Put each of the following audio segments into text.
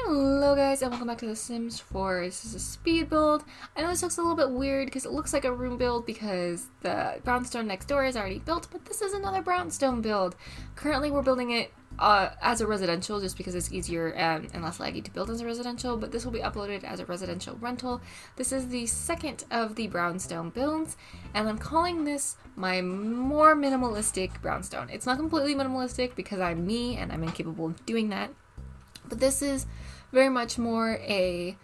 Hello guys and welcome back to The Sims 4. This is a speed build. I know this looks a little bit weird because it looks like a room build because the brownstone next door is already built, but this is another brownstone build. Currently we're building it as a residential just because it's easier and less laggy to build as a residential, but this will be uploaded as a residential rental. This is the second of the brownstone builds, and I'm calling this my more minimalistic brownstone. It's not completely minimalistic because I'm me and I'm incapable of doing that. But this is very much more a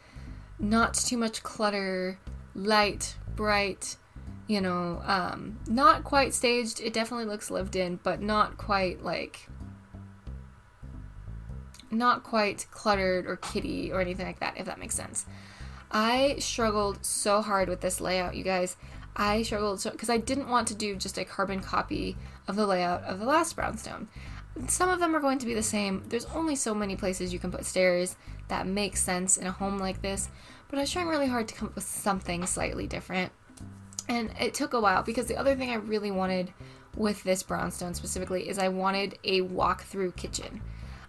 not too much clutter, light, bright, not quite staged. It definitely looks lived in, but not quite cluttered or kitty or anything like that, if that makes sense. I struggled so hard with this layout, you guys. I struggled because I didn't want to do just a carbon copy of the layout of the last brownstone. Some of them are going to be the same. There's only so many places you can put stairs that make sense in a home like this, but I was trying really hard to come up with something slightly different. And it took a while because the other thing I really wanted with this brownstone specifically is I wanted a walk-through kitchen.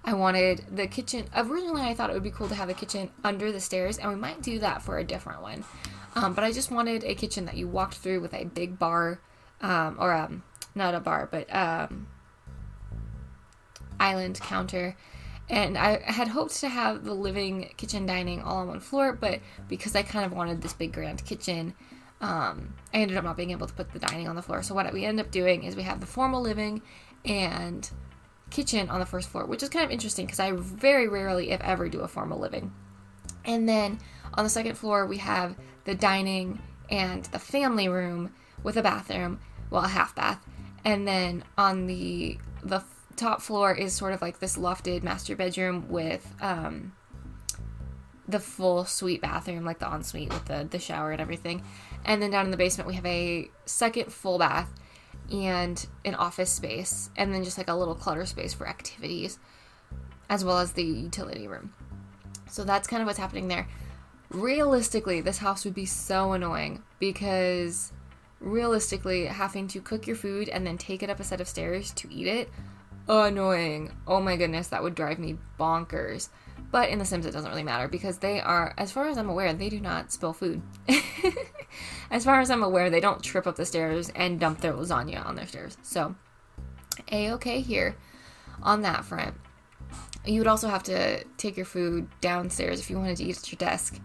I wanted the kitchen, originally I thought it would be cool to have a kitchen under the stairs, and we might do that for a different one. But I just wanted a kitchen that you walked through with a big bar, not a bar, but island counter, and I had hoped to have the living, kitchen, dining all on one floor, but because I kind of wanted this big grand kitchen, I ended up not being able to put the dining on the floor. So what we end up doing is we have the formal living and kitchen on the first floor, which is kind of interesting because I very rarely, if ever, do a formal living. And then on the second floor we have the dining and the family room with a bathroom, well, a half bath, and then on the top floor is sort of like this lofted master bedroom with the full suite bathroom, like the ensuite with the shower and everything. And then down in the basement we have a second full bath and an office space, and then just like a little clutter space for activities, as well as the utility room. So that's kind of what's happening there. Realistically, this house would be so annoying because realistically having to cook your food and then take it up a set of stairs to eat it, annoying. Oh my goodness, that would drive me bonkers. But in The Sims it doesn't really matter because they are, as far as I'm aware, they do not spill food. As far as I'm aware, they don't trip up the stairs and dump their lasagna on their stairs. So A-okay here on that front. You would also have to take your food downstairs if you wanted to eat at your desk,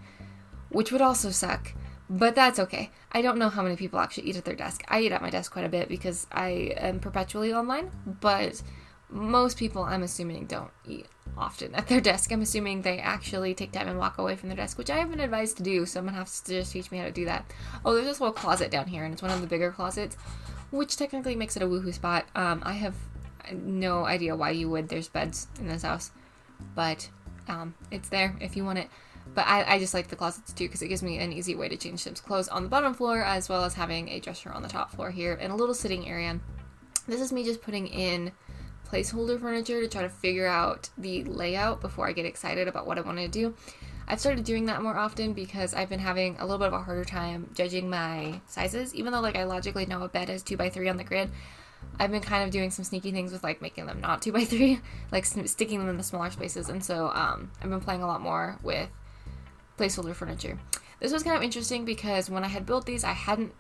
which would also suck. But that's okay. I don't know how many people actually eat at their desk. I eat at my desk quite a bit because I am perpetually online, but most people, I'm assuming, don't eat often at their desk. I'm assuming they actually take time and walk away from their desk, which I have been advised to do, so I'm going to have to just teach me how to do that. Oh, there's this little closet down here, and it's one of the bigger closets, which technically makes it a woohoo spot. I have no idea why you would. There's beds in this house, but it's there if you want it. But I just like the closets too because it gives me an easy way to change Sims clothes on the bottom floor, as well as having a dresser on the top floor here and a little sitting area. This is me just putting in placeholder furniture to try to figure out the layout before I get excited about what I want to do. I've started doing that more often because I've been having a little bit of a harder time judging my sizes, even though I logically know a bed is 2x3 on the grid. I've been kind of doing some sneaky things with making them not 2x3, sticking them in the smaller spaces, and so I've been playing a lot more with placeholder furniture. This was kind of interesting because when I had built these, I hadn't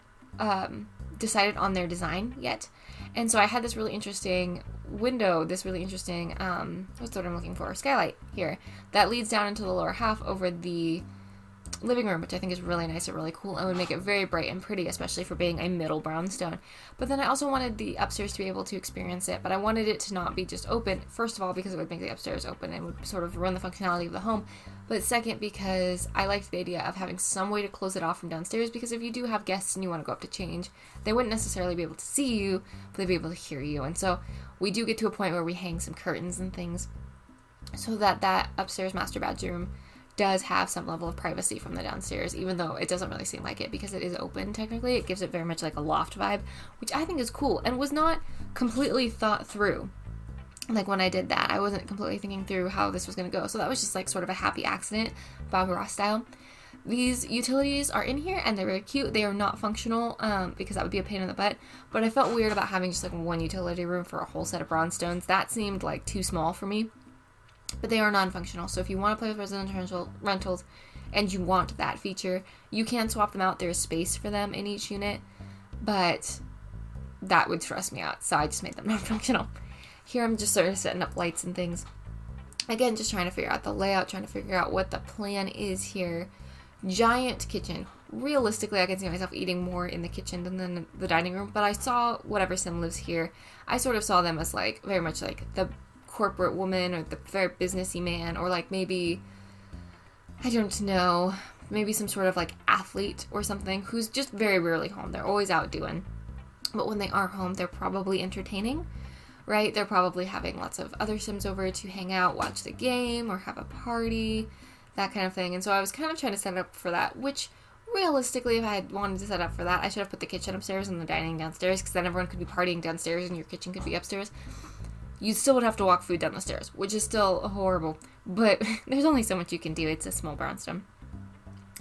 decided on their design yet, and so I had this really interesting window, what's the word I'm looking for, skylight here, that leads down into the lower half over the living room, which I think is really nice and really cool and would make it very bright and pretty, especially for being a middle brownstone. But then I also wanted the upstairs to be able to experience it, but I wanted it to not be just open, first of all because it would make the upstairs open and would sort of ruin the functionality of the home, but second because I liked the idea of having some way to close it off from downstairs, because if you do have guests and you want to go up to change, they wouldn't necessarily be able to see you, but they'd be able to hear you. And so we do get to a point where we hang some curtains and things so that upstairs master bedroom does have some level of privacy from the downstairs, even though it doesn't really seem like it because it is open technically. It gives it very much like a loft vibe, which I think is cool and was not completely thought through. When I did that, I wasn't completely thinking through how this was going to go, so that was just sort of a happy accident, Bob Ross style. These utilities are in here and they're very cute. They are not functional because that would be a pain in the butt, but I felt weird about having just one utility room for a whole set of brownstones. That seemed too small for me. but they are non-functional. So if you want to play with residential rentals and you want that feature, you can swap them out. There's space for them in each unit, but that would stress me out, so I just made them non-functional. Here I'm just sort of setting up lights and things. Again, just trying to figure out the layout, trying to figure out what the plan is here. Giant kitchen. Realistically, I can see myself eating more in the kitchen than in the dining room, but I saw whatever sim lives here. I sort of saw them as like very much like the corporate woman or the very businessy man, or like maybe, I don't know, maybe some sort of like athlete or something who's just very rarely home. They're always out doing. But when they are home, they're probably entertaining, right? They're probably having lots of other sims over to hang out, watch the game, or have a party, that kind of thing. And so I was kind of trying to set up for that, which realistically, if I had wanted to set up for that, I should have put the kitchen upstairs and the dining downstairs, because then everyone could be partying downstairs and your kitchen could be upstairs. You still would have to walk food down the stairs, which is still horrible. But there's only so much you can do. It's a small brownstone.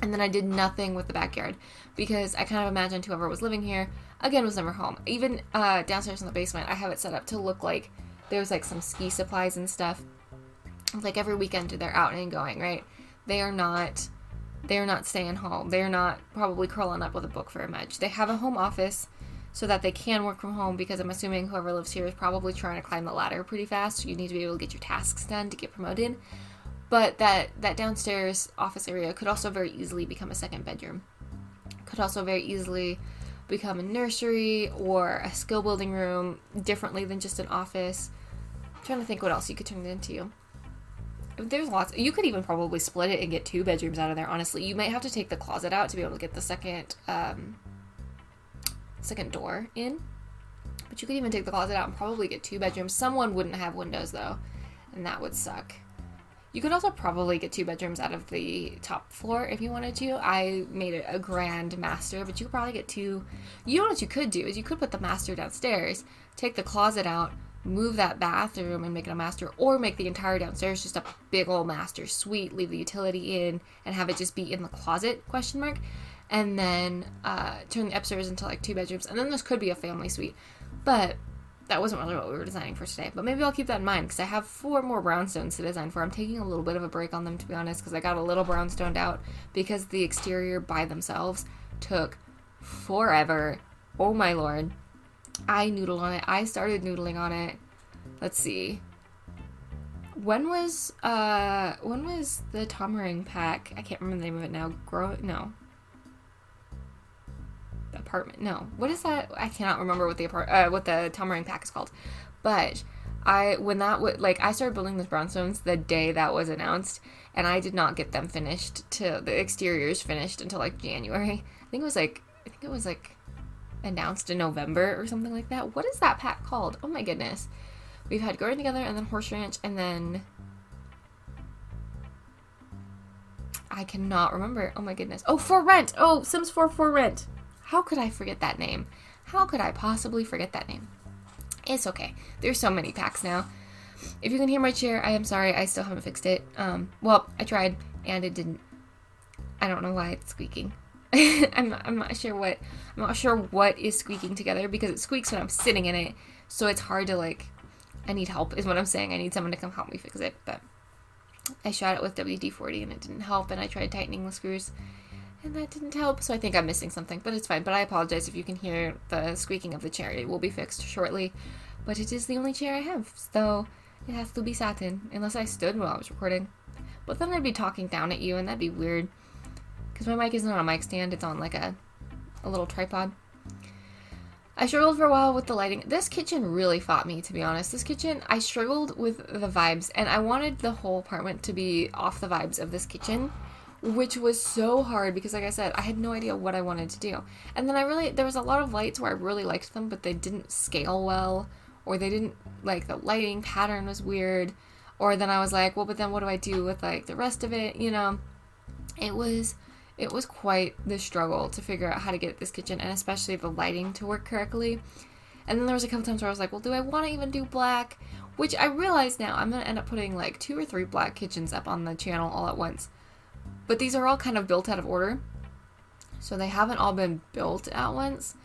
And then I did nothing with the backyard, because I kind of imagined whoever was living here, again, was never home. Even downstairs in the basement, I have it set up to look like there's like some ski supplies and stuff. Like every weekend they're out and going, right? They are not staying home. They're not probably curling up with a book very much. They have a home office so that they can work from home, because I'm assuming whoever lives here is probably trying to climb the ladder pretty fast. So you need to be able to get your tasks done to get promoted. But that downstairs office area could also very easily become a second bedroom. Could also very easily become a nursery or a skill building room, differently than just an office. I'm trying to think what else you could turn it into. There's lots. You could even probably split it and get 2 bedrooms out of there, honestly. You might have to take the closet out to be able to get the second door in. But you could even take the closet out and probably get 2 bedrooms. Someone wouldn't have windows, though, and that would suck. You could also probably get 2 bedrooms out of the top floor if you wanted to. I made it a grand master, but you could probably get 2. You know what you could do is you could put the master downstairs, take the closet out, move that bathroom and make it a master, or make the entire downstairs just a big old master suite, leave the utility in, and have it just be in the closet, ? And then turn the upstairs into like 2 bedrooms, and then this could be a family suite. But that wasn't really what we were designing for today. But maybe I'll keep that in mind, because I have 4 more brownstones to design for. I'm taking a little bit of a break on them, to be honest, because I got a little brownstoned out, because the exterior by themselves took forever. Oh my lord. I noodled on it. I started noodling on it. Let's see. When was the Tamarind pack? I can't remember the name of it now. The apartment. No. What is that? I cannot remember what the Tamarind pack is called. But I started building those brownstones the day that was announced, and I did not get them finished to the exteriors finished until like January. I think it was like announced in November or something like that. What is that pack called? Oh my goodness. We've had Garden Together, and then Horse Ranch, and then I cannot remember. Oh my goodness. Oh, For Rent. Oh, Sims 4 For Rent. How could I forget that name? How could I possibly forget that name? It's okay. There's so many packs now. If you can hear my chair, I am sorry. I still haven't fixed it. Well, I tried, and it didn't. I don't know why it's squeaking. I'm not sure what is squeaking together, because it squeaks when I'm sitting in it, so it's hard to like. I need help is what I'm saying. I need someone to come help me fix it, but I shot it with WD-40 and it didn't help, and I tried tightening the screws and that didn't help, so I think I'm missing something, but it's fine. But I apologize if you can hear the squeaking of the chair. It will be fixed shortly, but it is the only chair I have, so it has to be satin, unless I stood while I was recording. But then I'd be talking down at you, and that'd be weird, because my mic isn't on a mic stand, it's on like a little tripod. I struggled for a while with the lighting. This kitchen really fought me, to be honest. This kitchen, I struggled with the vibes, and I wanted the whole apartment to be off the vibes of this kitchen, which was so hard because, like I said, I had no idea what I wanted to do. And then there was a lot of lights where I really liked them, but they didn't scale well, or they didn't, like, the lighting pattern was weird, or then I was like, well, but then what do I do with, like, the rest of it, you know? It was quite the struggle to figure out how to get this kitchen, and especially the lighting to work correctly. And then there was a couple times where I was like, well, do I want to even do black? Which I realize now I'm going to end up putting like 2 or 3 black kitchens up on the channel all at once. But these are all kind of built out of order, so they haven't all been built at once.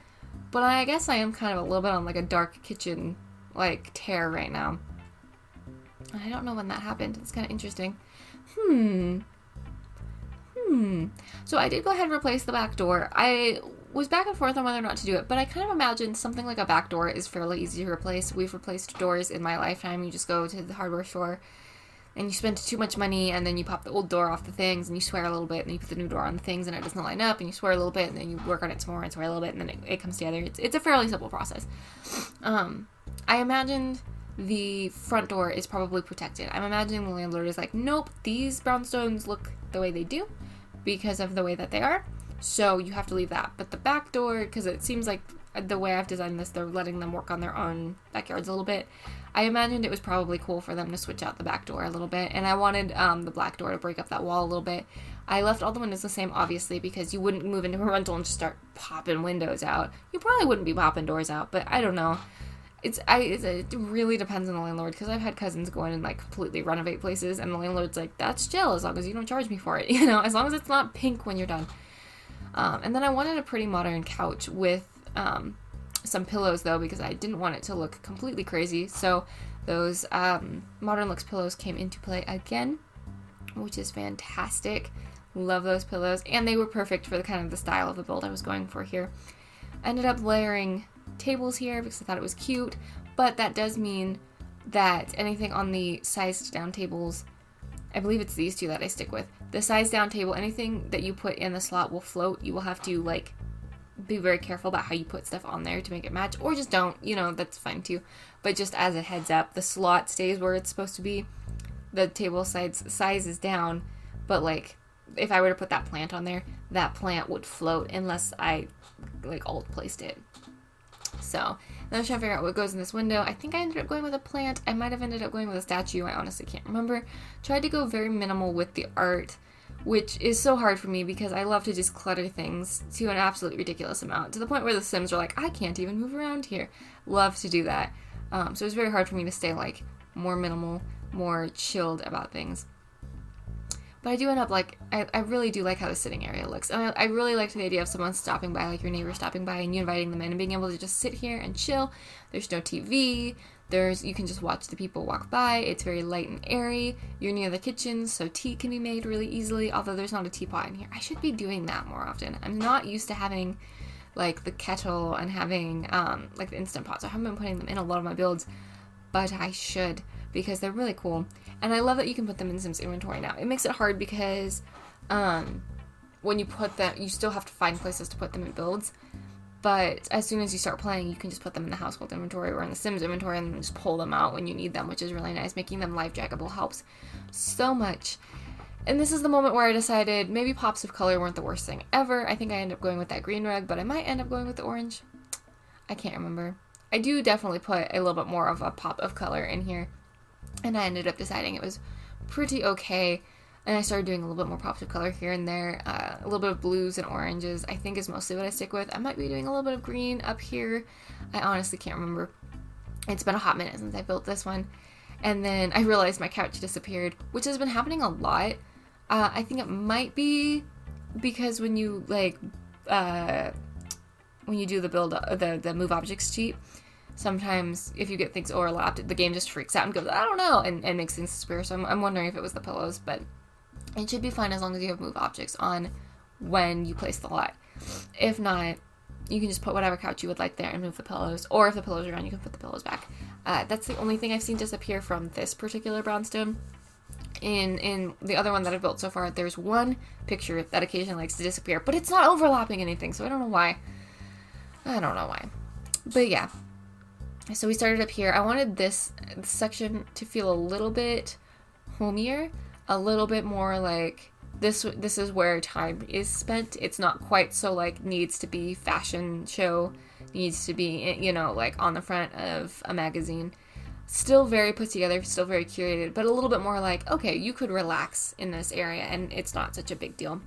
But I guess I am kind of a little bit on like a dark kitchen like tear right now. I don't know when that happened. It's kind of interesting. So I did go ahead and replace the back door. I was back and forth on whether or not to do it, but I kind of imagined something like a back door is fairly easy to replace. We've replaced doors in my lifetime. You just go to the hardware store and you spend too much money, and then you pop the old door off the things and you swear a little bit, and then you put the new door on the things and it doesn't line up, and you swear a little bit, and then you work on it some more and swear a little bit, and then it comes together. It's a fairly simple process. I imagined the front door is probably protected. I'm imagining the landlord is like, nope, these brownstones look the way they do because of the way that they are, so you have to leave that. But the back door, because it seems like the way I've designed this, they're letting them work on their own backyards a little bit. I imagined it was probably cool for them to switch out the back door a little bit, and I wanted the black door to break up that wall a little bit. I left all the windows the same, obviously, because you wouldn't move into a rental and just start popping windows out. You probably wouldn't be popping doors out, but I don't know. It really depends on the landlord, because I've had cousins go in and like completely renovate places, and the landlord's like, that's chill as long as you don't charge me for it, as long as it's not pink when you're done. And then I wanted a pretty modern couch with some pillows, though, because I didn't want it to look completely crazy. So those Modern Looks pillows came into play again, which is fantastic. Love those pillows, and they were perfect for the kind of the style of the build I was going for here. I ended up layering tables here because I thought it was cute, but that does mean that anything on the sized down tables, I believe it's these two that I stick with, the sized down table, anything that you put in the slot will float. You will have to like be very careful about how you put stuff on there to make it match, or just don't, that's fine too. But just as a heads up, the slot stays where it's supposed to be. The table size is down, but like if I were to put that plant on there, that plant would float unless I like alt placed it. So then I was trying to figure out what goes in this window. I think I ended up going with a plant. I might have ended up going with a statue. I honestly can't remember. Tried to go very minimal with the art, which is so hard for me because I love to just clutter things to an absolute ridiculous amount, to the point where the Sims are like, I can't even move around here. Love to do that. So it's very hard for me to stay like more minimal, more chilled about things. But I do end up like, I really do like how the sitting area looks. And I really liked the idea of someone stopping by, like your neighbor stopping by and you inviting them in and being able to just sit here and chill. There's no TV. You can just watch the people walk by. It's very light and airy. You're near the kitchen, so tea can be made really easily, although there's not a teapot in here. I should be doing that more often. I'm not used to having like the kettle and having like the Instant Pot, so I haven't been putting them in a lot of my builds, but I should, because they're really cool. And I love that you can put them in Sims inventory now. It makes it hard because when you put them, you still have to find places to put them in builds. But as soon as you start playing, you can just put them in the household inventory or in the Sims inventory and then just pull them out when you need them, which is really nice. Making them live draggable helps so much. And this is the moment where I decided maybe pops of color weren't the worst thing ever. I think I ended up going with that green rug, but I might end up going with the orange. I can't remember. I do definitely put a little bit more of a pop of color in here. And I ended up deciding it was pretty okay. And I started doing a little bit more pops of color here and there. A little bit of blues and oranges, I think, is mostly what I stick with. I might be doing a little bit of green up here. I honestly can't remember. It's been a hot minute since I built this one. And then I realized my couch disappeared, which has been happening a lot. I think it might be because when you, like, when you do the build, the move objects cheat, sometimes if you get things overlapped, the game just freaks out and goes, I don't know, and makes things disappear. So I'm wondering if it was the pillows, but it should be fine as long as you have move objects on when you place the lot. If not, you can just put whatever couch you would like there and move the pillows. Or if the pillows are on, you can put the pillows back. That's the only thing I've seen disappear from this particular brownstone. In the other one that I've built so far, there's one picture that occasionally likes to disappear, but it's not overlapping anything, so I don't know why. But yeah. So we started up here. I wanted this section to feel a little bit homier, a little bit more like this is where time is spent. It's not quite so like needs to be fashion show, needs to be, like on the front of a magazine. Still very put together, still very curated, but a little bit more like, okay, you could relax in this area and it's not such a big deal.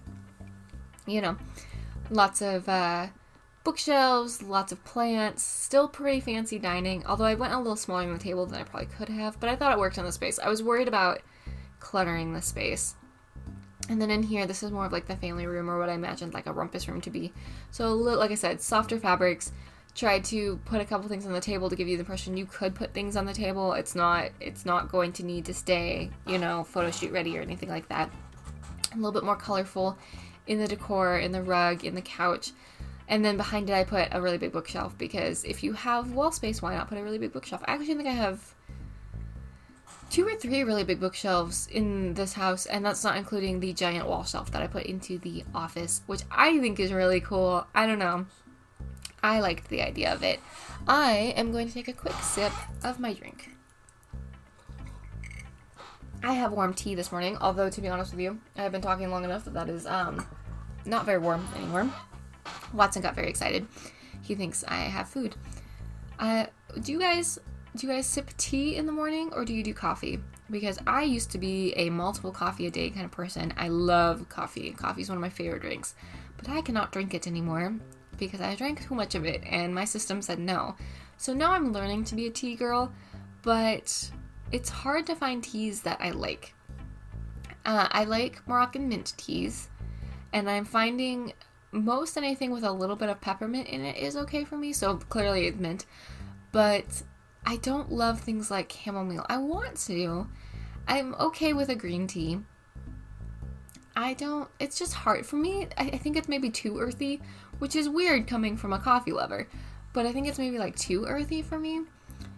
Lots of bookshelves, lots of plants, still pretty fancy dining, although I went a little smaller on the table than I probably could have, but I thought it worked on the space. I was worried about cluttering the space. And then in here, this is more of like the family room, or what I imagined like a rumpus room to be. So like I said, softer fabrics, tried to put a couple things on the table to give you the impression you could put things on the table. It's not going to need to stay, photo shoot ready or anything like that. A little bit more colorful in the decor, in the rug, in the couch. And then behind it I put a really big bookshelf, because if you have wall space, why not put a really big bookshelf? I actually think I have 2 or 3 really big bookshelves in this house, and that's not including the giant wall shelf that I put into the office, which I think is really cool. I don't know. I liked the idea of it. I am going to take a quick sip of my drink. I have warm tea this morning, although to be honest with you, I have been talking long enough that is not very warm anymore. Watson got very excited. He thinks I have food. Do you guys sip tea in the morning, or do you do coffee? Because I used to be a multiple coffee a day kind of person. I love coffee. Coffee is one of my favorite drinks. But I cannot drink it anymore because I drank too much of it and my system said no. So now I'm learning to be a tea girl, but it's hard to find teas that I like. I like Moroccan mint teas, and I'm finding most anything with a little bit of peppermint in it is okay for me, so clearly it's mint. But I don't love things like chamomile. I want to. I'm okay with a green tea. It's just hard for me. I think it's maybe too earthy, which is weird coming from a coffee lover, but I think it's maybe like too earthy for me.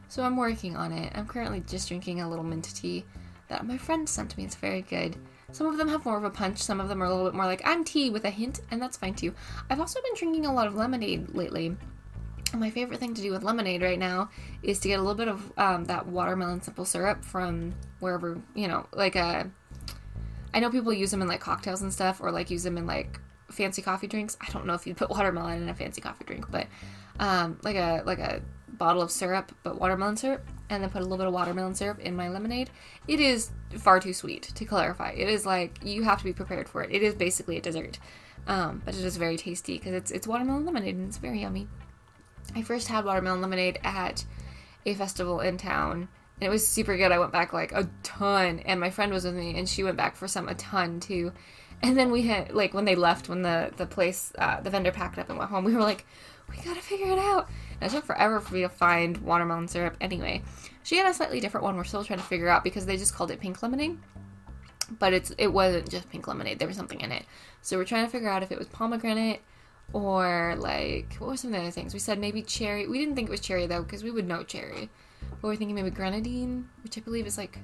So I'm working on it. I'm currently just drinking a little mint tea that my friend sent me. It's very good. Some of them have more of a punch. Some of them are a little bit more like, I'm tea with a hint, and that's fine too. I've also been drinking a lot of lemonade lately. And my favorite thing to do with lemonade right now is to get a little bit of that watermelon simple syrup from wherever, I know people use them in like cocktails and stuff, or like use them in like fancy coffee drinks. I don't know if you put watermelon in a fancy coffee drink, but like a bottle of syrup, but watermelon syrup, and then put a little bit of watermelon syrup in my lemonade. It is far too sweet, to clarify. It is like, you have to be prepared for it. It is basically a dessert, but it is very tasty because it's watermelon lemonade and it's very yummy. I first had watermelon lemonade at a festival in town, and it was super good. I went back like a ton, and my friend was with me, and she went back for a ton too. And then we had, like, when they left, when the place, the vendor packed up and went home, we were like, we gotta figure it out. And it took forever for me to find watermelon syrup. Anyway, she had a slightly different one we're still trying to figure out, because they just called it pink lemonade. But it wasn't just pink lemonade. There was something in it. So we're trying to figure out if it was pomegranate, or, like, what were some of the other things? We said maybe cherry. We didn't think it was cherry, though, because we would know cherry. But we're thinking maybe grenadine, which I believe is, like,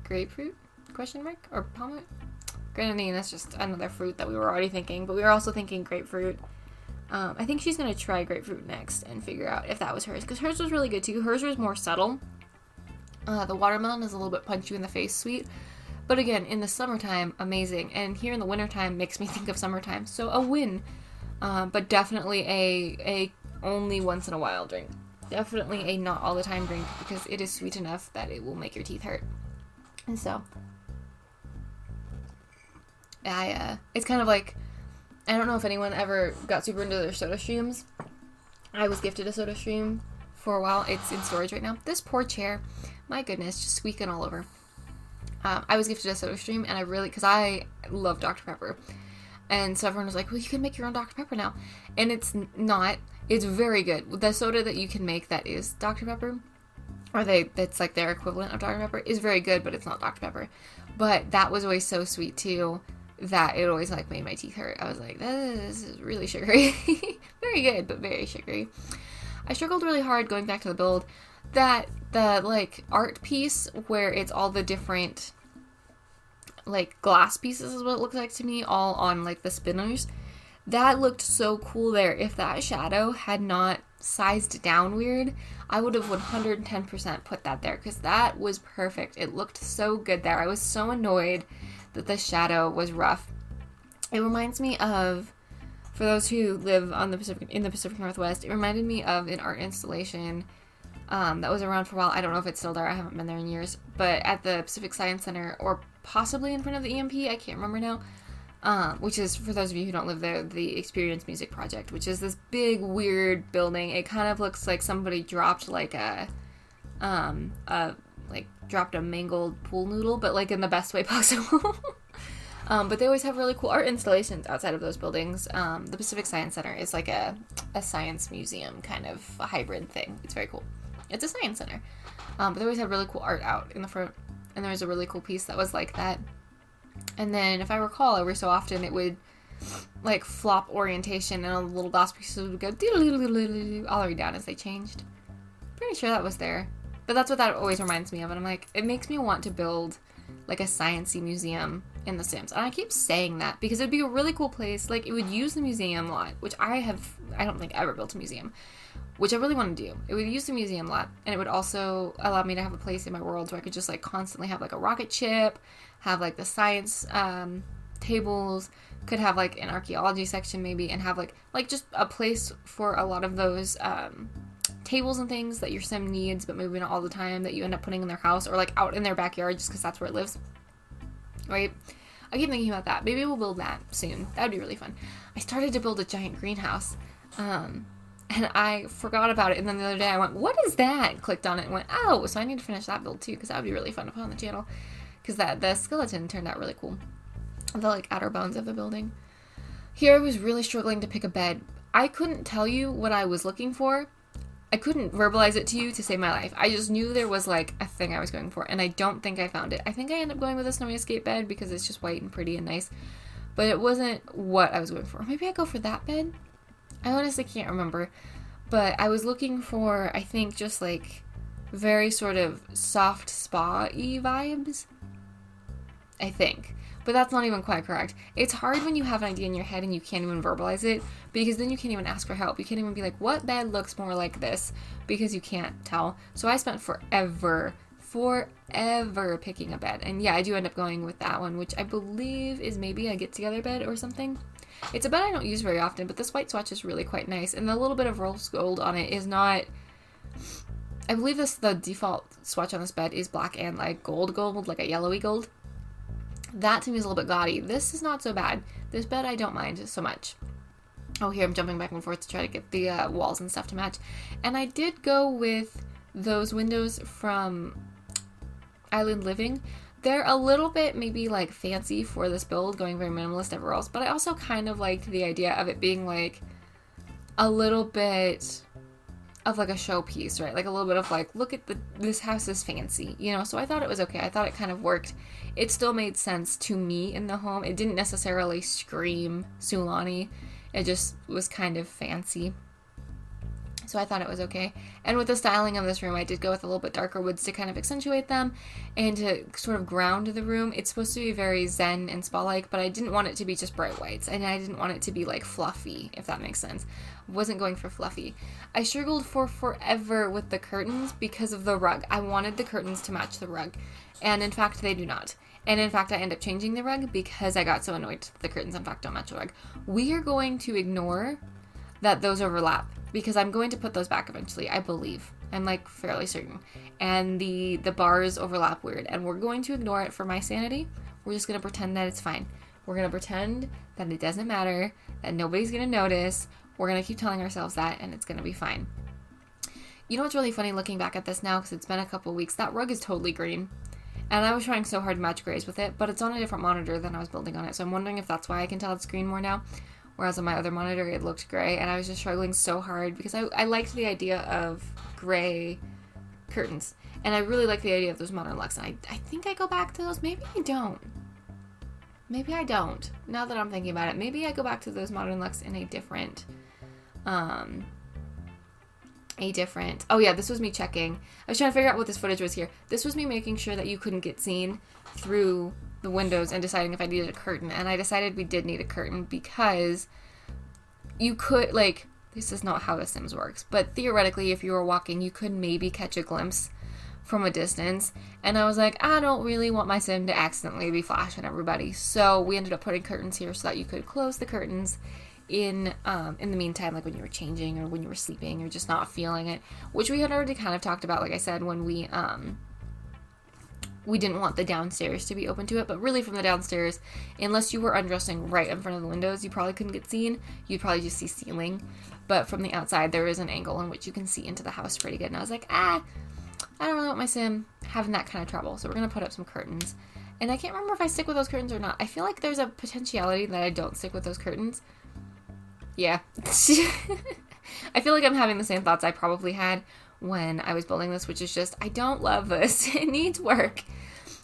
grapefruit? Question mark? Or pomegranate? Grenadine, that's just another fruit that we were already thinking. But we were also thinking grapefruit. I think she's going to try grapefruit next and figure out if that was hers. Because hers was really good, too. Hers was more subtle. The watermelon is a little bit punch you in the face sweet. But again, in the summertime, amazing. And here in the wintertime makes me think of summertime. So a win. But definitely a only once in a while drink. Definitely a not all the time drink, because it is sweet enough that it will make your teeth hurt. And so, it's kind of like, I don't know if anyone ever got super into their soda streams. I was gifted a soda stream for a while. It's in storage right now. This poor chair, my goodness, just squeaking all over. I was gifted a soda stream, and because I love Dr. Pepper. And so everyone was like, well, you can make your own Dr. Pepper now. And it's not. It's very good. The soda that you can make that is Dr. Pepper, or that's like their equivalent of Dr. Pepper, is very good, but it's not Dr. Pepper. But that was always so sweet, too, that it always, like, made my teeth hurt. I was like, this is really sugary. Very good, but very sugary. I struggled really hard going back to the build. The like, art piece where it's all the different, like, glass pieces is what it looked like to me, all on, like, the spinners. That looked so cool there. If that shadow had not sized down weird, I would have 110% put that there, because that was perfect. It looked so good there. I was so annoyed that the shadow was rough. It reminds me of, for those who live in the Pacific Northwest, it reminded me of an art installation that was around for a while. I don't know if it's still there. I haven't been there in years. But at the Pacific Science Center, or possibly in front of the EMP, I can't remember now, which is, for those of you who don't live there, the Experience Music Project, which is this big, weird building. It kind of looks like somebody dropped, like, dropped a mangled pool noodle, but, like, in the best way possible. But they always have really cool art installations outside of those buildings. The Pacific Science Center is like a a science museum kind of a hybrid thing. It's very cool. It's a science center. But they always have really cool art out in the front. And there was a really cool piece that was like that. And then, if I recall, every so often it would like flop orientation and a little glass pieces would go all the way down as they changed. Pretty sure that was there. But that's what that always reminds me of. And I'm like, it makes me want to build like a sciencey museum in The Sims. And I keep saying that because it'd be a really cool place. Like, it would use the museum lot, which I don't think I ever built a museum, which I really want to do. It would use the museum lot, and it would also allow me to have a place in my world where I could just like constantly have like a rocket ship, have like the science tables, could have like an archaeology section maybe, and have like just a place for a lot of those tables and things that your sim needs, but maybe not all the time, that you end up putting in their house or like out in their backyard just because that's where it lives, right? I keep thinking about that. Maybe we'll build that soon. That would be really fun. I started to build a giant greenhouse, and I forgot about it, and then the other day I went, what is that? And clicked on it and went, oh, so I need to finish that build too, because that would be really fun to put on the channel, because the skeleton turned out really cool. The like outer bones of the building. Here I was really struggling to pick a bed. I couldn't tell you what I was looking for. I couldn't verbalize it to you to save my life. I just knew there was like a thing I was going for, and I don't think I found it. I think I ended up going with a Snowy Escape bed because it's just white and pretty and nice, but it wasn't what I was going for. Maybe I go for that bed? I honestly can't remember, but I was looking for, I think, just like very sort of soft spa-y vibes, I think. But that's not even quite correct. It's hard when you have an idea in your head and you can't even verbalize it, because then you can't even ask for help. You can't even be like, what bed looks more like this? Because you can't tell. So I spent forever picking a bed. And yeah, I do end up going with that one, which I believe is maybe a get-together bed or something. It's a bed I don't use very often, but this white swatch is really quite nice. And the little bit of rose gold on it is not... I believe the default swatch on this bed is black and like gold, like a yellowy gold. That to me is a little bit gaudy. This is not so bad. This bed I don't mind so much. Oh, here I'm jumping back and forth to try to get the walls and stuff to match. And I did go with those windows from Island Living. They're a little bit maybe like fancy for this build, going very minimalist everywhere else. But I also kind of liked the idea of it being like a little bit of like a showpiece, right? Like a little bit of like, look at this house is fancy, you know? So I thought it was okay. I thought it kind of worked. It still made sense to me in the home. It didn't necessarily scream Sulani. It just was kind of fancy. So I thought it was okay. And with the styling of this room, I did go with a little bit darker woods to kind of accentuate them and to sort of ground the room. It's supposed to be very zen and spa-like, but I didn't want it to be just bright whites, and I didn't want it to be like fluffy, if that makes sense. I wasn't going for fluffy. I struggled for forever with the curtains because of the rug. I wanted the curtains to match the rug, and in fact, they do not. And in fact, I end up changing the rug because I got so annoyed the curtains, in fact, don't match the rug. We are going to ignore that those overlap, because I'm going to put those back eventually, I believe. I'm like fairly certain. And the bars overlap weird, and we're going to ignore it for my sanity. We're just going to pretend that it's fine. We're going to pretend that it doesn't matter, that nobody's going to notice. We're going to keep telling ourselves that, and it's going to be fine. You know what's really funny looking back at this now, because it's been a couple weeks, that rug is totally green. And I was trying so hard to match grays with it, but it's on a different monitor than I was building on it, so I'm wondering if that's why I can tell it's green more now. Whereas on my other monitor, it looked gray, and I was just struggling so hard because I liked the idea of gray curtains, and I really like the idea of those modern looks, and I think I go back to those. Maybe I don't. Maybe I don't. Now that I'm thinking about it, maybe I go back to those modern looks in a different, oh yeah, this was me checking. I was trying to figure out what this footage was here. This was me making sure that you couldn't get seen through the windows and deciding if I needed a curtain, and I decided we did need a curtain because you could, like, this is not how The Sims works, but theoretically if you were walking you could maybe catch a glimpse from a distance, and I was like, I don't really want my sim to accidentally be flashing everybody, so we ended up putting curtains here so that you could close the curtains in the meantime, like when you were changing or when you were sleeping or just not feeling it, which we had already kind of talked about, like I said, when we didn't want the downstairs to be open to it, but really from the downstairs, unless you were undressing right in front of the windows, you probably couldn't get seen. You'd probably just see ceiling, but from the outside, there is an angle in which you can see into the house pretty good, and I was like, I don't really want my sim having that kind of trouble, so we're going to put up some curtains, and I can't remember if I stick with those curtains or not. I feel like there's a potentiality that I don't stick with those curtains. Yeah. I feel like I'm having the same thoughts I probably had when I was building this, which is just, I don't love this. It needs work.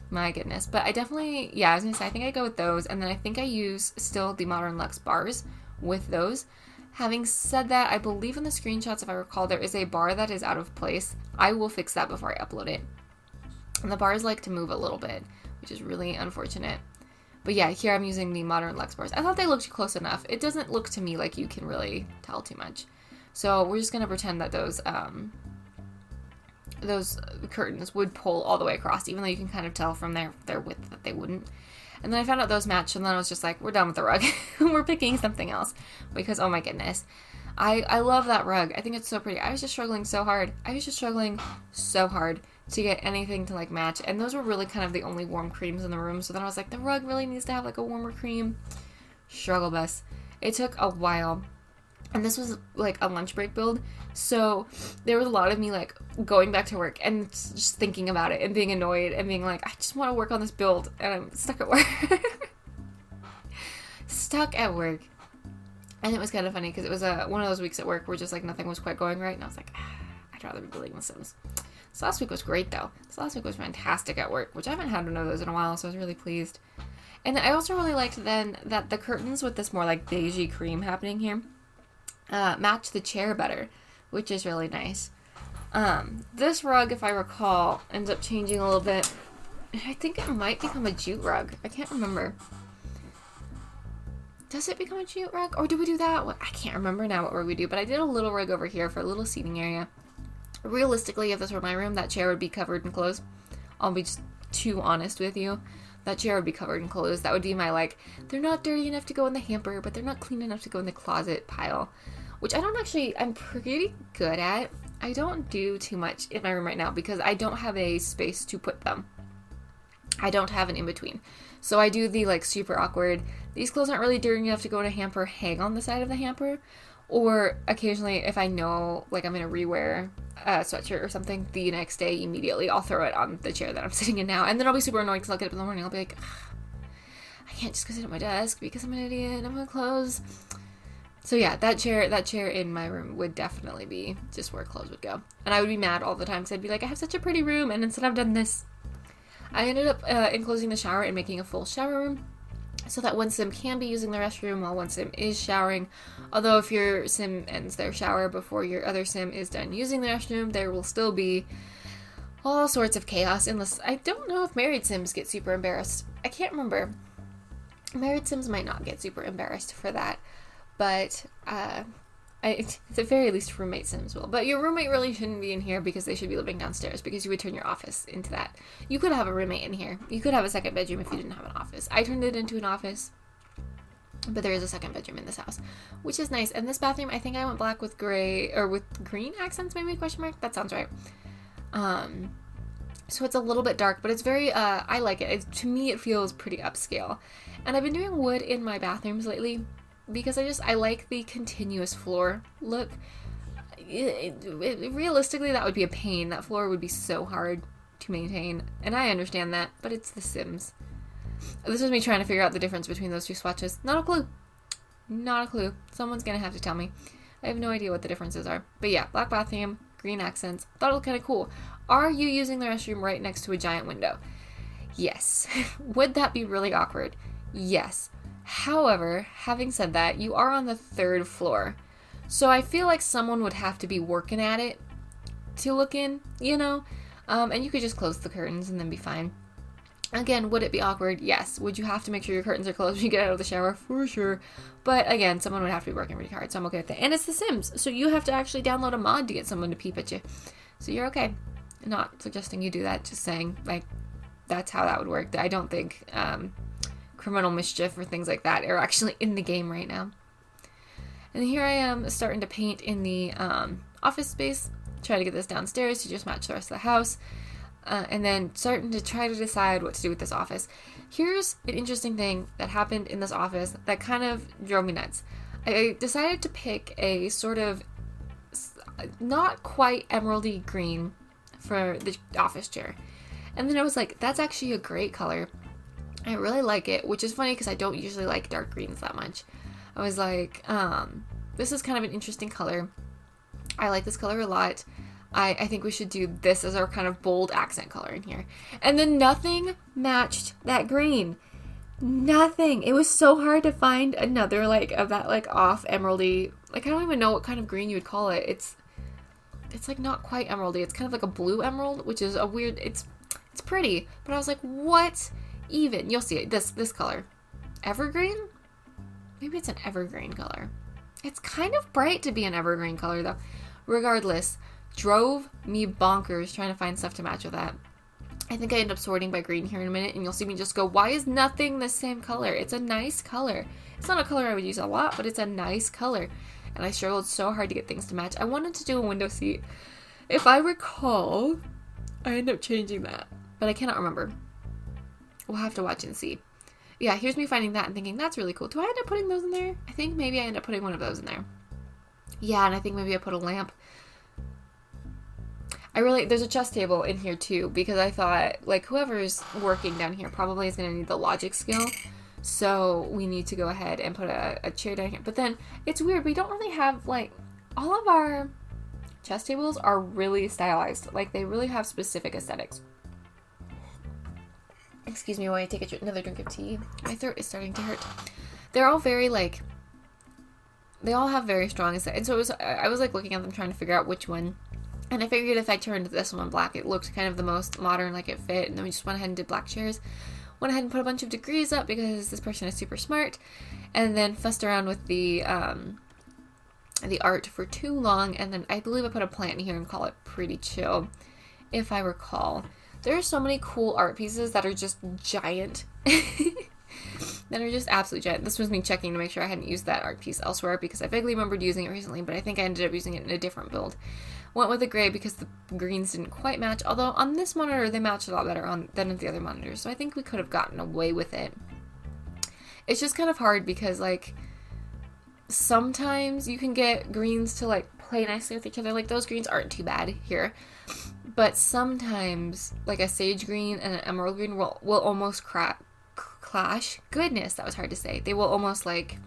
My goodness. But I definitely, yeah, I was going to say, I think I go with those. And then I think I use still the Modern Luxe bars with those. Having said that, I believe in the screenshots, if I recall, there is a bar that is out of place. I will fix that before I upload it. And the bars like to move a little bit, which is really unfortunate. But yeah, here I'm using the Modern Luxe bars. I thought they looked close enough. It doesn't look to me like you can really tell too much. So we're just going to pretend that those curtains would pull all the way across, even though you can kind of tell from their width that they wouldn't. And then I found out those matched, and then I was just like, we're done with the rug. We're picking something else. Because, oh my goodness. I love that rug. I think it's so pretty. I was just struggling so hard. To get anything to, like, match. And those were really kind of the only warm creams in the room. So then I was like, the rug really needs to have, like, a warmer cream. Struggle bus. It took a while. And this was, like, a lunch break build. So there was a lot of me, like, going back to work and just thinking about it and being annoyed and being like, I just want to work on this build. And I'm stuck at work. And it was kind of funny because it was one of those weeks at work where just, like, nothing was quite going right. And I was like, I'd rather be building The Sims. So last week was great, though. So last week was fantastic at work, which I haven't had one of those in a while, so I was really pleased. And I also really liked then that the curtains with this more, like, beigey cream happening here match the chair better, which is really nice. This rug, if I recall, ends up changing a little bit. I think it might become a jute rug. I can't remember. Does it become a jute rug? Or do we do that? I can't remember now what rug we do, but I did a little rug over here for a little seating area. Realistically, if this were my room, that chair would be covered in clothes. I'll be just too honest with you. That chair would be covered in clothes. That would be my, like, they're not dirty enough to go in the hamper, but they're not clean enough to go in the closet pile. Which I'm pretty good at. I don't do too much in my room right now because I don't have a space to put them. I don't have an in-between. So I do the, like, super awkward, these clothes aren't really dirty enough to go in a hamper, hang on the side of the hamper. Or occasionally, if I know, like, I'm going to rewear a sweatshirt or something the next day, immediately I'll throw it on the chair that I'm sitting in now. And then I'll be super annoyed because I'll get up in the morning. I'll be like, I can't just go sit at my desk because I'm an idiot and I'm going to close. So yeah, that chair in my room would definitely be just where clothes would go. And I would be mad all the time because I'd be like, I have such a pretty room. And instead I've done this. I ended up enclosing the shower and making a full shower room, so that one sim can be using the restroom while one sim is showering. Although if your sim ends their shower before your other sim is done using the restroom, there will still be all sorts of chaos. Unless, I don't know if married sims get super embarrassed. I can't remember. Married sims might not get super embarrassed for that. But at the very least roommate sims will. But your roommate really shouldn't be in here because they should be living downstairs, because you would turn your office into that. You could have a roommate in here. You could have a second bedroom if you didn't have an office. I turned it into an office, but there is a second bedroom in this house, which is nice. And this bathroom, I think I went black with gray, or with green accents maybe, question mark? That sounds right. So it's a little bit dark, but it's very, I like it. To me, it feels pretty upscale. And I've been doing wood in my bathrooms lately, because I like the continuous floor look. Realistically, that would be a pain. That floor would be so hard to maintain. And I understand that, but it's The Sims. This is me trying to figure out the difference between those two swatches. Not a clue. Not a clue. Someone's gonna have to tell me. I have no idea what the differences are. But yeah, black bathroom, green accents. Thought it looked kind of cool. Are you using the restroom right next to a giant window? Yes. Would that be really awkward? Yes. However, having said that, you are on the 3rd floor. So I feel like someone would have to be working at it to look in, you know? And you could just close the curtains and then be fine. Again, would it be awkward? Yes. Would you have to make sure your curtains are closed when you get out of the shower? For sure. But again, someone would have to be working really hard, so I'm okay with that. And it's The Sims, so you have to actually download a mod to get someone to peep at you. So you're okay. Not suggesting you do that, just saying, like, that's how that would work. I don't think criminal mischief or things like that are actually in the game right now. And here I am starting to paint in the office space, try to get this downstairs to just match the rest of the house, and then starting to try to decide what to do with this office. Here's an interesting thing that happened in this office that kind of drove me nuts. I decided to pick a sort of not quite emeraldy green for the office chair. And then I was like, that's actually a great color. I really like it, which is funny because I don't usually like dark greens that much. I was like, this is kind of an interesting color. I like this color a lot. I think we should do this as our kind of bold accent color in here. And then nothing matched that green. Nothing. It was so hard to find another like of that like off emeraldy. Like I don't even know what kind of green you would call it. It's like not quite emeraldy. It's kind of like a blue emerald, which is a weird. It's pretty, but I was like, what even? You'll see it. This color, evergreen. Maybe it's an evergreen color. It's kind of bright to be an evergreen color though. Regardless, drove me bonkers trying to find stuff to match with that. I think I end up sorting by green here in a minute, and you'll see me just go, why is nothing the same color? It's a nice color. It's not a color I would use a lot, but it's a nice color. And I struggled so hard to get things to match. I wanted to do a window seat. If I recall, I end up changing that, but I cannot remember. We'll have to watch and see. Yeah, here's me finding that and thinking, that's really cool. Do I end up putting those in there? I think maybe I end up putting one of those in there. Yeah, and I think maybe I put a lamp. There's a chess table in here too, because I thought, like, whoever's working down here probably is going to need the logic skill. So we need to go ahead and put a chair down here. But then it's weird. We don't really have, like, all of our chess tables are really stylized. Like, they really have specific aesthetics. Excuse me while I take another drink of tea. My throat is starting to hurt. They're all very, like, they all have very strong aesthetics. And so I was, like, looking at them trying to figure out which one. And I figured if I turned this one black, it looked kind of the most modern, like it fit. And then we just went ahead and did black chairs. Went ahead and put a bunch of degrees up because this person is super smart. And then fussed around with the art for too long. And then I believe I put a plant in here and call it Pretty Chill, if I recall. There are so many cool art pieces that are just giant. That are just absolutely giant. This was me checking to make sure I hadn't used that art piece elsewhere because I vaguely remembered using it recently, but I think I ended up using it in a different build. Went with the gray because the greens didn't quite match, although on this monitor they matched a lot better than the other monitors, so I think we could have gotten away with it. It's just kind of hard because, like, sometimes you can get greens to, like, play nicely with each other. Like, those greens aren't too bad here. But sometimes, like, a sage green and an emerald green will almost clash. Goodness, that was hard to say. They will almost, like,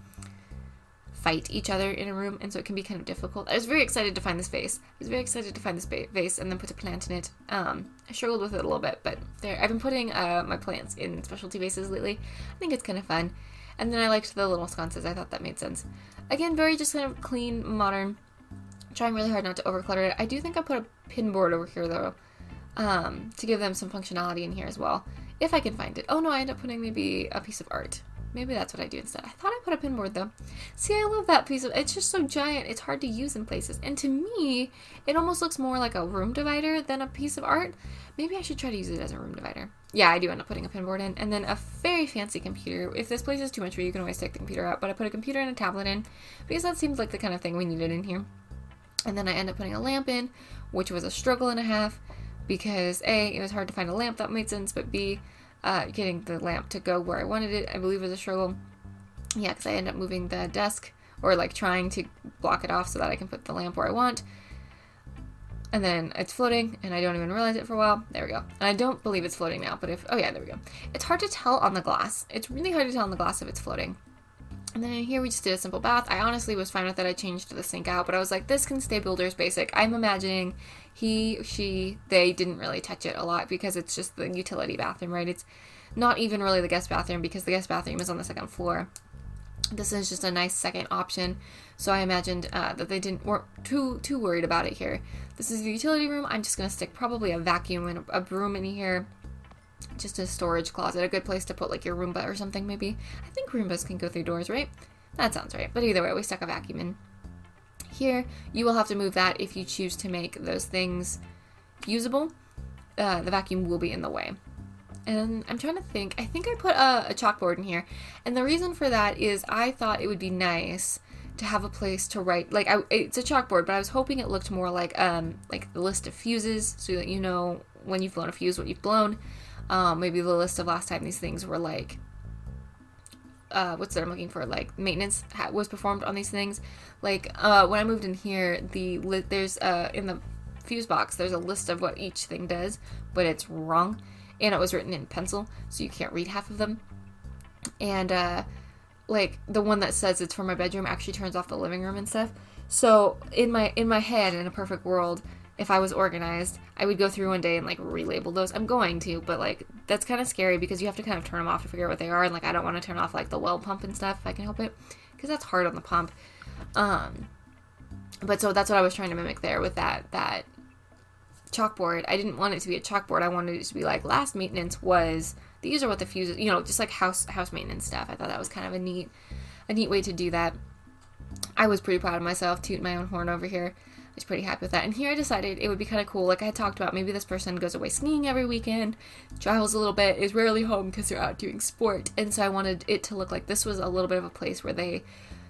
fight each other in a room, and so it can be kind of difficult. I was very excited to find this vase. Vase and then put a plant in it. I struggled with it a little bit, but there. I've been putting my plants in specialty vases lately. I think it's kind of fun. And then I liked the little sconces. I thought that made sense. Again, very just kind of clean, modern. Trying really hard not to overclutter it. I do think I put a pin board over here, though, to give them some functionality in here as well, if I can find it. Oh, no, I end up putting maybe a piece of art. Maybe that's what I do instead. I thought I put a pin board, though. See, I love that piece of... It's just so giant. It's hard to use in places. And to me, it almost looks more like a room divider than a piece of art. Maybe I should try to use it as a room divider. Yeah, I do end up putting a pin board in. And then a very fancy computer. If this place is too much for you, you can always take the computer out. But I put a computer and a tablet in because that seems like the kind of thing we needed in here. And then I end up putting a lamp in, which was a struggle and a half because A, it was hard to find a lamp that made sense, but B, getting the lamp to go where I wanted it, I believe was a struggle. Yeah, because I end up moving the desk, or like trying to block it off so that I can put the lamp where I want. And then it's floating, and I don't even realize it for a while. There we go. And I don't believe it's floating now, but oh yeah, there we go. It's hard to tell on the glass. It's really hard to tell on the glass if it's floating. And then in here we just did a simple bath. I honestly was fine with it. I changed the sink out, but I was like, this can stay builder's basic. I'm imagining they didn't really touch it a lot because it's just the utility bathroom, right? It's not even really the guest bathroom because the guest bathroom is on the second floor. This is just a nice second option. So I imagined that they weren't too worried about it here. This is the utility room. I'm just going to stick probably a vacuum and a broom in here. Just a storage closet, a good place to put like your Roomba or something maybe. I think Roombas can go through doors, right? That sounds right. But either way, we stuck a vacuum in. Here, you will have to move that if you choose to make those things usable. The vacuum will be in the way. And I'm trying to think. I think I put a chalkboard in here. And the reason for that is I thought it would be nice to have a place to write. Like, it's a chalkboard, but I was hoping it looked more like the list of fuses so that you know when you've blown a fuse, what you've blown. Maybe the list of last time these things were like, what's that I'm looking for? Like maintenance was performed on these things. Like, when I moved in here, there's, in the fuse box, there's a list of what each thing does, but it's wrong. And it was written in pencil, so you can't read half of them. And, like, the one that says it's for my bedroom actually turns off the living room and stuff. So in my head, in a perfect world, if I was organized, I would go through one day and like relabel those. I'm going to, but like that's kind of scary because you have to kind of turn them off to figure out what they are. And like I don't want to turn off like the well pump and stuff if I can help it, because that's hard on the pump. But so that's what I was trying to mimic there with that chalkboard. I didn't want it to be a chalkboard. I wanted it to be like last maintenance was these are what the fuses, you know, just like house maintenance stuff. I thought that was kind of a neat way to do that. I was pretty proud of myself, tooting my own horn over here. I was pretty happy with that. And here I decided it would be kind of cool. Like I had talked about, maybe this person goes away skiing every weekend, travels a little bit, is rarely home because they're out doing sport. And so I wanted it to look like this was a little bit of a place where they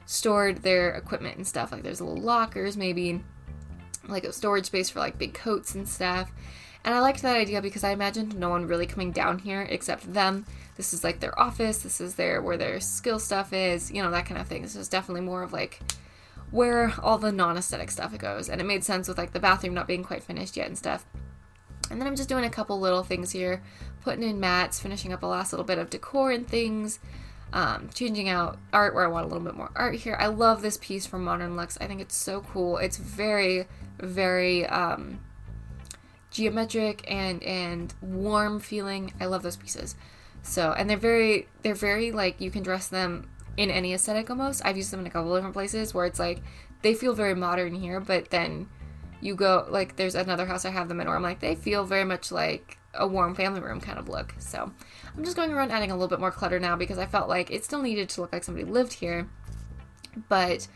stored their equipment and stuff. Like there's little lockers, maybe like a storage space for like big coats and stuff. And I liked that idea because I imagined no one really coming down here except them. This is like their office. This is where their skill stuff is, you know, that kind of thing. This is definitely more of like where all the non-aesthetic stuff goes. And it made sense with like the bathroom not being quite finished yet and stuff. And then I'm just doing a couple little things here, putting in mats, finishing up a last little bit of decor and things, changing out art where I want a little bit more art here. I love this piece from Modern Lux. I think it's so cool. It's very, very geometric and warm feeling. I love those pieces. So, and they're very like, you can dress them in any aesthetic almost. I've used them in a couple different places where it's like, they feel very modern here, but then you go, like, there's another house I have them in where I'm like, they feel very much like a warm family room kind of look. So, I'm just going around adding a little bit more clutter now because I felt like it still needed to look like somebody lived here, but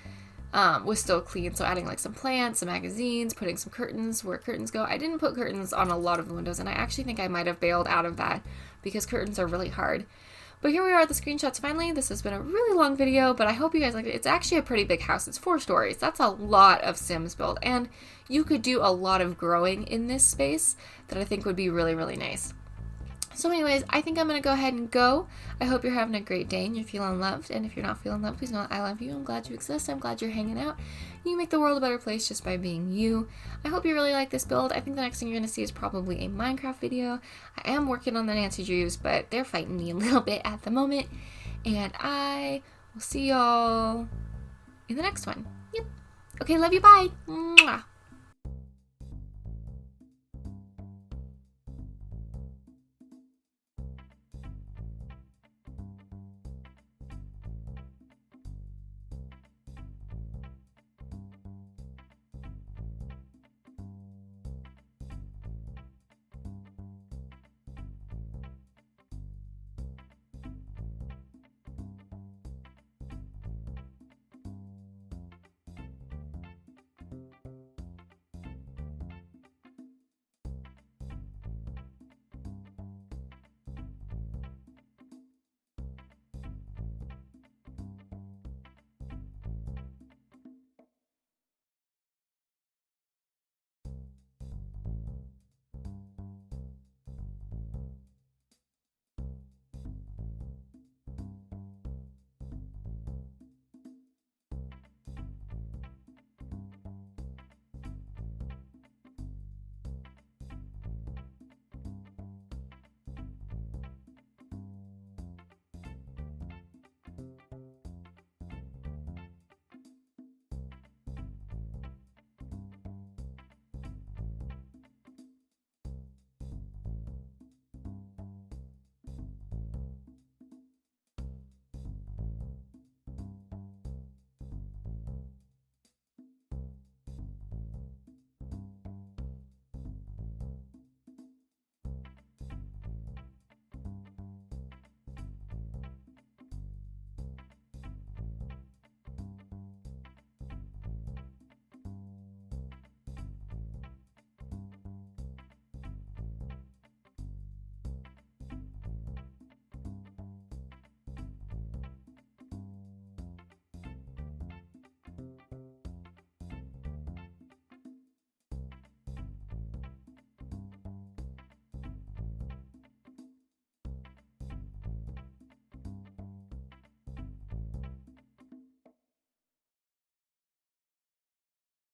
was still clean. So adding like some plants, some magazines, putting some curtains where curtains go. I didn't put curtains on a lot of the windows, and I actually think I might have bailed out of that because curtains are really hard. But here we are at the screenshots finally. This has been a really long video, but I hope you guys liked it. It's actually a pretty big house. It's 4 stories. That's a lot of Sims build, and you could do a lot of growing in this space that I think would be really, really nice. So anyways, I think I'm going to go ahead and go. I hope you're having a great day and you're feeling loved. And if you're not feeling loved, please know I love you. I'm glad you exist. I'm glad you're hanging out. You make the world a better place just by being you. I hope you really like this build. I think the next thing you're going to see is probably a Minecraft video. I am working on the Nancy Drews, but they're fighting me a little bit at the moment. And I will see y'all in the next one. Yep. Okay, love you. Bye. Mwah.